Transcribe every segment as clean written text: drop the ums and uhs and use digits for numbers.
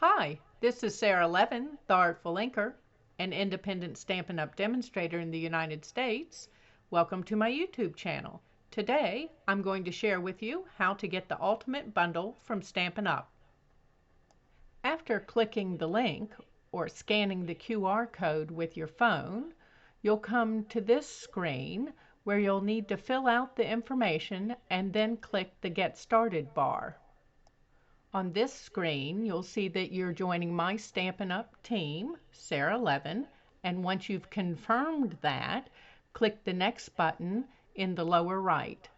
Hi, this is Sara Levin, the Artful Inker, an independent Stampin' Up! Demonstrator in the United States. Welcome to my YouTube channel. Today, I'm going to share with you how to get the ultimate bundle from Stampin' Up! After clicking the link or scanning the QR code with your phone, you'll come to this screen where you'll need to fill out the information and then click the Get Started bar. On this screen, you'll see that you're joining my Stampin' Up! Team, Sara Levin, and once you've confirmed that, click the Next button in the lower right.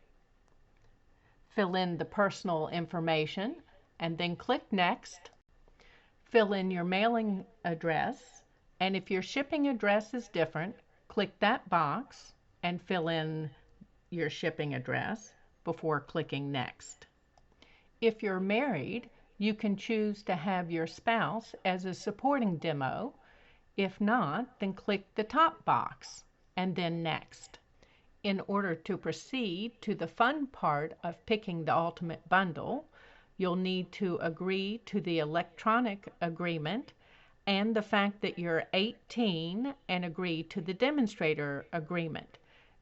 Fill in the personal information and then click Next. Fill in your mailing address, and if your shipping address is different, click that box and fill in your shipping address before clicking Next. If you're married, you can choose to have your spouse as a supporting demo. If not, then click the top box and then Next. In order to proceed to the fun part of picking the ultimate bundle, you'll need to agree to the electronic agreement and the fact that you're 18 and agree to the demonstrator agreement.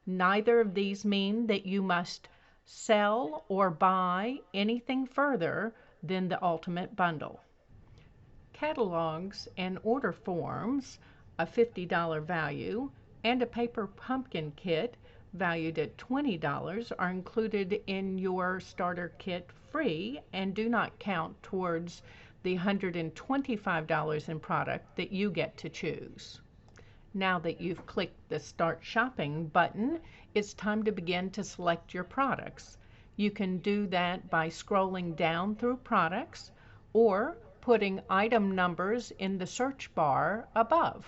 Neither of these mean that you must sell or buy anything further than the ultimate bundle. Catalogs and order forms, a $50 value, and a paper pumpkin kit valued at $20 are included in your starter kit free and do not count towards the $125 in product that you get to choose. Now that you've clicked the Start Shopping button, it's time to begin to select your products. You can do that by scrolling down through products or putting item numbers in the search bar above.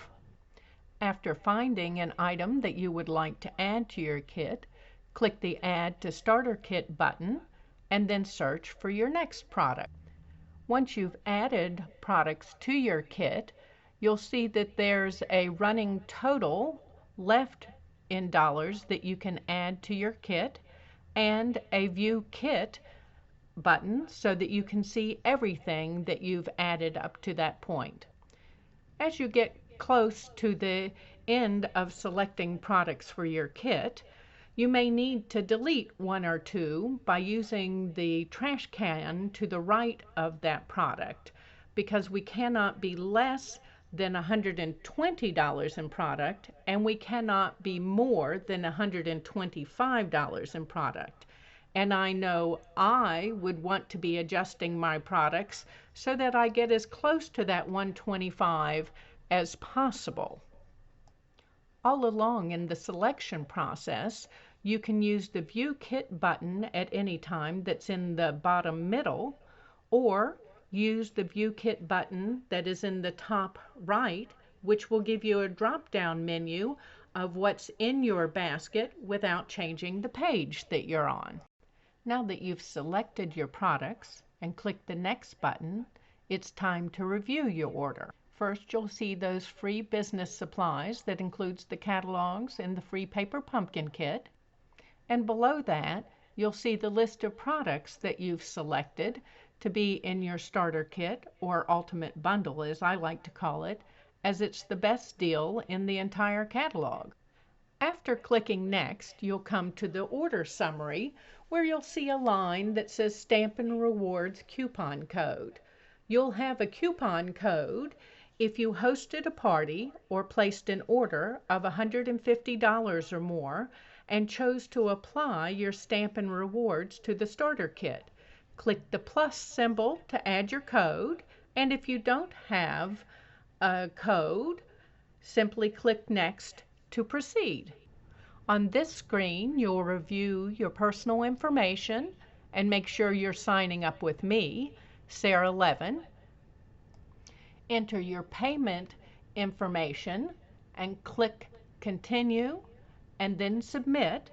After finding an item that you would like to add to your kit, click the Add to Starter Kit button and then search for your next product. Once you've added products to your kit, you'll see that there's a running total left in dollars that you can add to your kit and a View Kit button so that you can see everything that you've added up to that point. As you get close to the end of selecting products for your kit, you may need to delete one or two by using the trash can to the right of that product, because we cannot be less than $120 in product, and we cannot be more than $125 in product. And I know I would want to be adjusting my products so that I get as close to that 125 as possible. All along in the selection process, you can use the View Kit button at any time that's in the bottom middle, or use the View Kit button that is in the top right, which will give you a drop-down menu of what's in your basket without changing the page that you're on. Now that you've selected your products and clicked the Next button, it's time to review your order. First, you'll see those free business supplies that includes the catalogs and the free paper pumpkin kit. And below that, you'll see the list of products that you've selected to be in your starter kit, or ultimate bundle as I like to call it, as it's the best deal in the entire catalog. After clicking Next, you'll come to the order summary where you'll see a line that says Stampin' Rewards Coupon Code. You'll have a coupon code if you hosted a party or placed an order of $150 or more and chose to apply your Stampin' Rewards to the starter kit. Click the plus symbol to add your code, and if you don't have a code, simply click Next to proceed. On this screen, you'll review your personal information and make sure you're signing up with me, Sara Levin. Enter your payment information and click Continue and then Submit,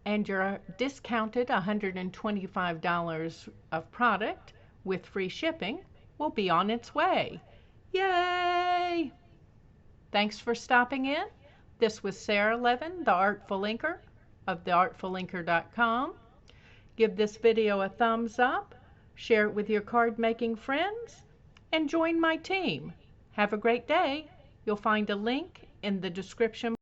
and your discounted $125 of product with free shipping will be on its way. Yay! Thanks for stopping in. This was Sara Levin, the Artful Inker of theartfulinker.com. Give this video a thumbs up, share it with your card making friends, and join my team. Have a great day. You'll find a link in the description